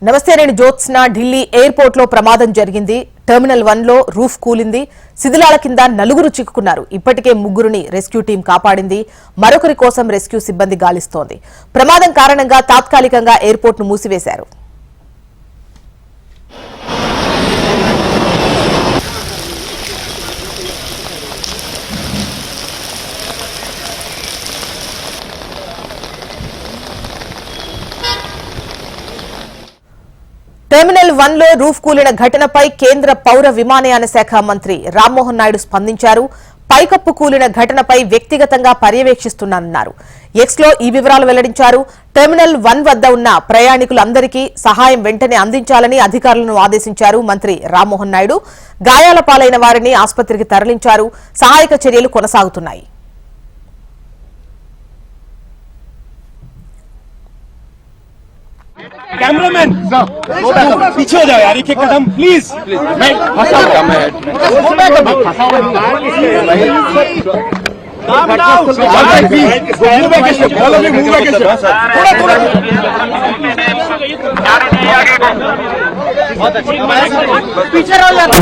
నమస్తే నేను జ్యోత్స్న ఢిల్లీ ఎయిర్పోర్ట్ లో ప్రమాదం జరిగింది టెర్మినల్ 1 లో రూఫ్ కూలింది శిథిలాల కింద నలుగురు చిక్కుకున్నారు ఇప్పటికే ముగ్గురుని రెస్క్యూ టీం కాపాడింది మరొకరి కోసం రెస్క్యూ సిబ్బంది గాలిస్తోంది ప్రమాదం కారణంగా తాత్కాలికంగా ఎయిర్పోర్ట్ ను మూసివేశారు టెర్మినల్ 1 లో రూఫ్ కూలిన ఘటనపై కేంద్ర పౌర విమానయాన శాఖ మంత్రి రామ్మోహన్ నాయుడు స్పందించారు పైకప్పు కూలిన ఘటనపై వ్యక్తిగతంగా పర్యవేక్షిస్తున్నానన్నారు ఎక్స్ లో ఈ వివరాలు వెల్లడించారు టెర్మినల్ 1 వద్ద ఉన్న ప్రయాణికులందరికీ సహాయం వెంటనే అందించాలని అధికారులను ఆదేశించారు మంత్రి రామ్మోహన్ నాయుడు గాయాల పాలైన వారిని ఆసుపత్రికి తరలించారు సహాయక చర్యలు కొనసాగుతున్నాయి कैमरामैन पीछे हो जाओ यार एक कदम प्लीज पीछे रहो यार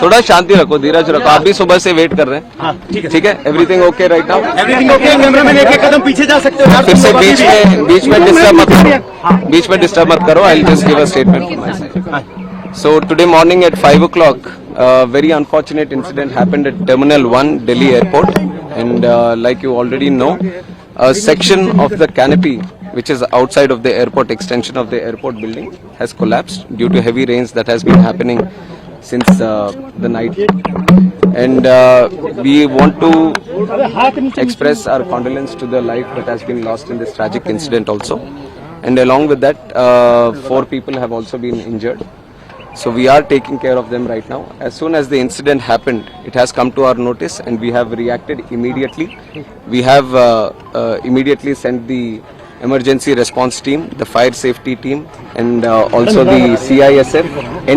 थोड़ा शांति रखो धीरज रखो आप भी सुबह से वेट कर रहे हैं ठीक है everything okay right now everything okay cameraman एक कदम पीछे जा सकते हो फिर से बीच में डिस्टर्ब मत करो I will just give a statement So today morning at 5 o'clock very unfortunate incident happened at Terminal 1 Delhi Airport and like you already know a section of the canopy which is outside of the airport extension of the airport building has collapsed due to heavy rains that has been happening since the night and we want to express our condolence to the life that has been lost in this tragic incident also and along with that 4 people have also been injured. So we are taking care of them right now. As soon as the incident happened, it has come to our notice and we have reacted immediately. We have immediately sent the emergency response team, the fire safety team and also the CISF,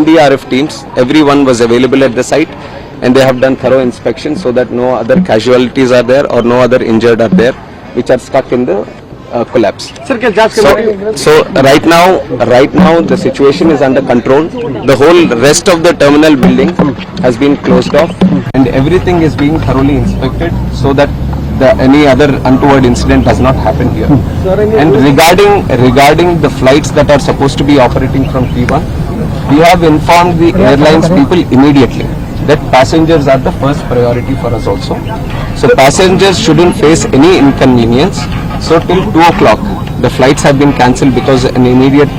NDRF teams. Everyone was available at the site and they have done thorough inspection so that no other casualties are there or no other injured are there which are stuck in the collapse. So right now the situation is under control. The whole rest of the terminal building has been closed off and everything is being thoroughly inspected so that any other untoward incident does not happen here. And regarding the flights that are supposed to be operating from T1, we have informed the airlines people immediately that passengers are the first priority for us also. So passengers shouldn't face any inconvenience. So till 2 o'clock the flights have been cancelled because an immediate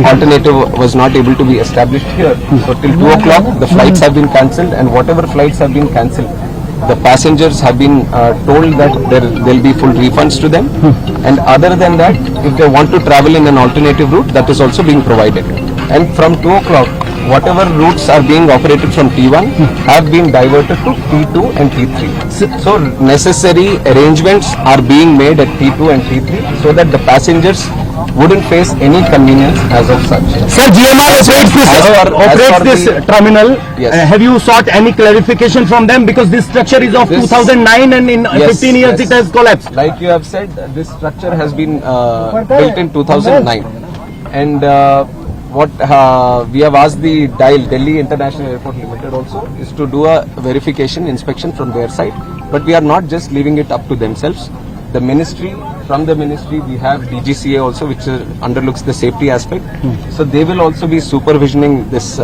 alternative was not able to be established here. So till 2 o'clock the flights have been cancelled and whatever flights have been cancelled the passengers have been told that there will be full refunds to them and other than that if they want to travel in an alternative route that is also being provided and from 2 o'clock whatever routes are being operated from T1 have been diverted to T2 and T3. So necessary arrangements are being made at T2 and T3 so that the passengers wouldn't face any convenience as of such. Sir, GMR operates this terminal. Yes. Have you sought any clarification from them because this structure is of 2009 and in 15 years it has collapsed? Like you have said, this structure has been built in 2009 and what we have asked the DIAL, Delhi International Airport Limited also is to do a verification inspection from their side but we are not just leaving it up to themselves. The ministry, from the ministry we have DGCA also which underlooks the safety aspect so they will also be supervisioning this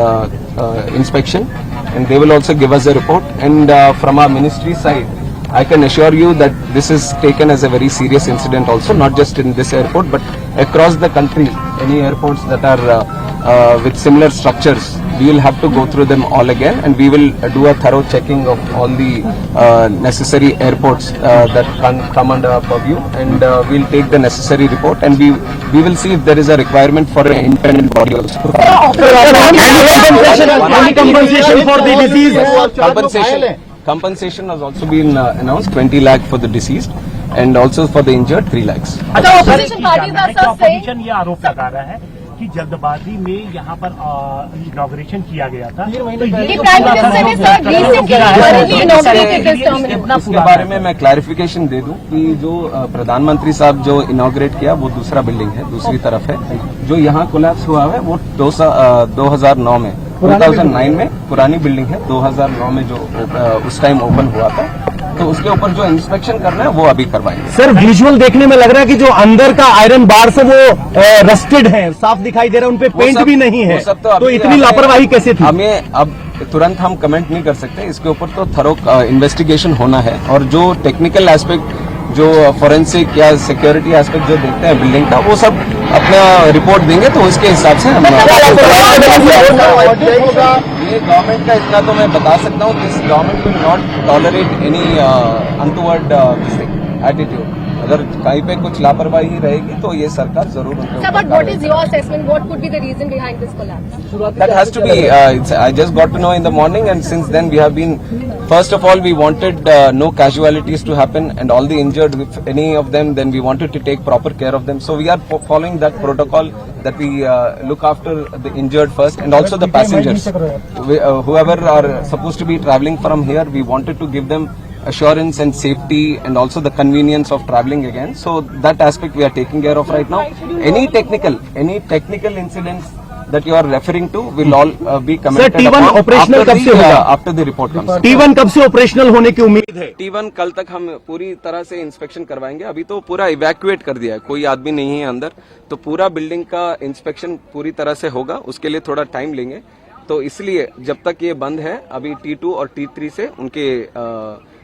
inspection and they will also give us a report and from our ministry side I can assure you that this is taken as a very serious incident also not just in this airport but across the country any airports that are with similar structures we will have to go through them all again and we will do a thorough checking of all the necessary airports that come under our purview and we will take the necessary report and we will see if there is a requirement for an independent body also. Any compensation for the disease? Compensation has also been announced 20 lakh for the deceased and also for the injured 3 lakhs. अच्छा, opposition party का sir opposition ये आरोप लगा रहा है कि जल्दबाजी में यहाँ पर इनॉग्रेशन किया गया था। तो ये प्राइम मिनिस्टर ने sir recently inaugurated this terminal. इसके बारे में मैं क्लैरिफिकेशन दे दूं कि जो प्रधानमंत्री साहब जो इनॉग्रेट किया वो दूसरा बिल्डिंग है, दूसरी तरफ है। जो यहाँ कोलैप्स हुआ है वो 2009 में 2009 में पुरानी बिल्डिंग है, 2009 में जो उस टाइम ओपन हुआ था, तो उसके ऊपर जो इंस्पेक्शन करना है वो अभी करवाएंगे। सर विजुअल देखने में लग रहा है कि जो अंदर का आयरन बार से वो रस्टेड है, साफ दिखाई दे रहा है, उनपे पेंट भी नहीं है, तो इतनी लापरवाही कैसे थी? हमें अब तुरंत हम कमेंट नहीं कर सकते, इसके ऊपर तो थरो इन्वेस्टिगेशन होना है, और जो टेक्निकल एस्पेक्ट, जो फॉरेंसिक या सिक्योरिटी एस्पेक्ट जो देखते हैं बिल्डिंग का, वो सब अपना रिपोर्ट देंगे, तो उसके हिसाब से हम ये गवर्नमेंट का इतना तो मैं बता सकता हूँ, this government will not tolerate any untoward attitude. अगर कहीं पे कुछ लापरवाही रहेगी तो ये सरकार जरूर Sir, but what is your assessment? What could be the reason behind this collapse? That has to be. I just got to know in the morning, and since then we have been. First of all, we wanted no casualties to happen, and all the injured, if any of them, then we wanted to take proper care of them. So we are following that protocol that we look after the injured first, and also the passengers. Whoever are supposed to be traveling from here, we wanted to give them assurance and safety, and also the convenience of traveling again. So that aspect we are taking care of right now. Any technical incidents that you are referring to will all be commented T1 upon operational कब से होगा? after the report comes. T1 कब से operational होने की उम्मीद है? T1 कल तक हम पूरी तरह से इंस्पेक्शन करवाएंगे। अभी तो पूरा इवैक्यूएट कर दिया है, कोई आदमी नहीं है अंदर, तो पूरा बिल्डिंग का इंस्पेक्शन पूरी तरह से होगा, उसके लिए थोड़ा टाइम लेंगे। तो इसलिए जब तक ये बंद है, अभी T2 और T3 से उनके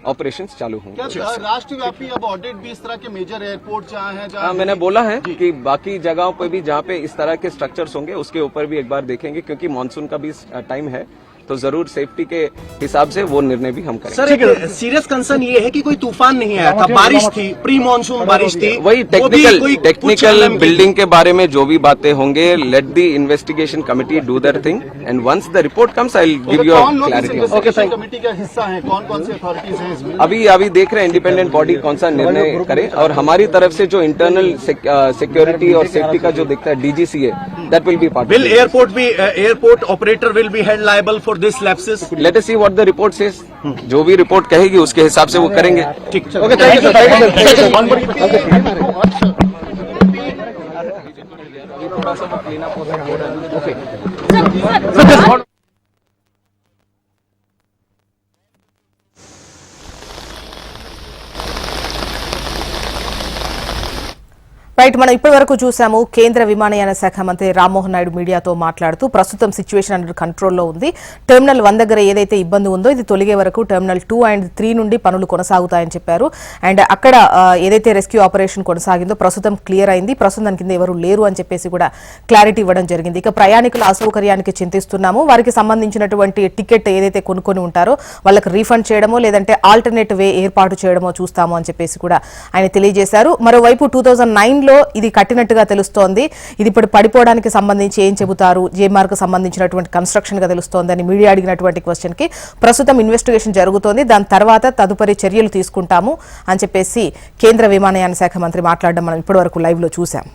ऑपरेशंस चालू होंगे। क्या राष्ट्रव्यापी अब ऑडिट भी इस तरह के मेजर एयरपोर्ट जहाँ हैं, जहाँ मैंने बोला है कि बाकी जगहों पे भी जहाँ पे इस तरह के स्ट्रक्चर्स होंगे उसके ऊपर भी एक बार देखेंगे, क्योंकि मानसून का भी टाइम है, तो जरूर सेफ्टी के हिसाब से वो निर्णय भी हम करेंगे। सर, एक सीरियस कंसर्न ये है कि कोई तूफान नहीं आया था, बारिश थी, प्री मानसून बारिश थी। वही टेक्निकल बिल्डिंग के बारे में जो भी बातें होंगे, let the investigation committee do their thing, and once the report comes I will give you clarity. Committee का हिस्सा है, कौन सी अथॉरिटीज हैं इसमें? अभी देख रहे हैं इंडिपेंडेंट बॉडी कौन सा निर्णय करे, और हमारी तरफ से जो इंटरनल सिक्योरिटी और सेफ्टी का जो देखता है डीजीसी है, that will be part. Will airport operator will be held liable for this lapses? Let us see what the report says. जो भी रिपोर्ट कहेगी उसके हिसाब से वो करेंगे। ठीक। Okay, thank you sir. Right, మనం ఇప్పటి వరకు చూసాము కేంద్ర విమానయాన శాఖ మంత్రి రామ్మోహన్ నాయుడు మీడియాతో మాట్లాడుతూ ప్రస్తుతం సిచ్యువేషన్ అండర్ కంట్రోల్లో ఉంది, టెర్మినల్ 1 దగ్గర ఏదైతే ఇబ్బంది ఉందో ఇది తొలగే వరకు టెర్మినల్ 2 అండ్ 3 నుండి పనులు కొనసాగుతాయని చెప్పారు. అండ్ అక్కడ ఏదైతే రెస్క్యూ ఆపరేషన్ కొనసాగిందో ప్రస్తుతం క్లియర్ అయింది, ప్రస్తుతం దాని కింద ఎవరు లేరు అని చెప్పేసి కూడా క్లారిటీ ఇవ్వడం జరిగింది. ఇక ప్రయాణికుల అసౌకర్యానికి చింతిస్తున్నాము, వారికి సంబంధించినటువంటి టికెట్ ఏదైతే కొనుక్కొని ఉంటారో వాళ్ళకి రీఫండ్ చేయడమో లేదంటే ఆల్టర్నేట్ వే ఏర్పాటు చేయడమో చూస్తాము అని చెప్పేసి కూడా ఆయన తెలియజేశారు. మరోవైపు 2009 ఇది కట్టినట్టుగా తెలుస్తోంది, ఇది ఇప్పుడు పడిపోవడానికి సంబంధించి ఏం చెబుతారు, జేమార్కు సంబంధించినటువంటి కన్స్ట్రక్షన్ గా తెలుస్తోందని మీడియా అడిగినటువంటి క్వశ్చన్ కి ప్రస్తుతం ఇన్వెస్టిగేషన్ జరుగుతోంది, దాని తర్వాత తదుపరి చర్యలు తీసుకుంటాము అని చెప్పేసి కేంద్ర విమానయాన శాఖ మంత్రి మాట్లాడడం మనం ఇప్పటివరకు లైవ్ లో చూసాం.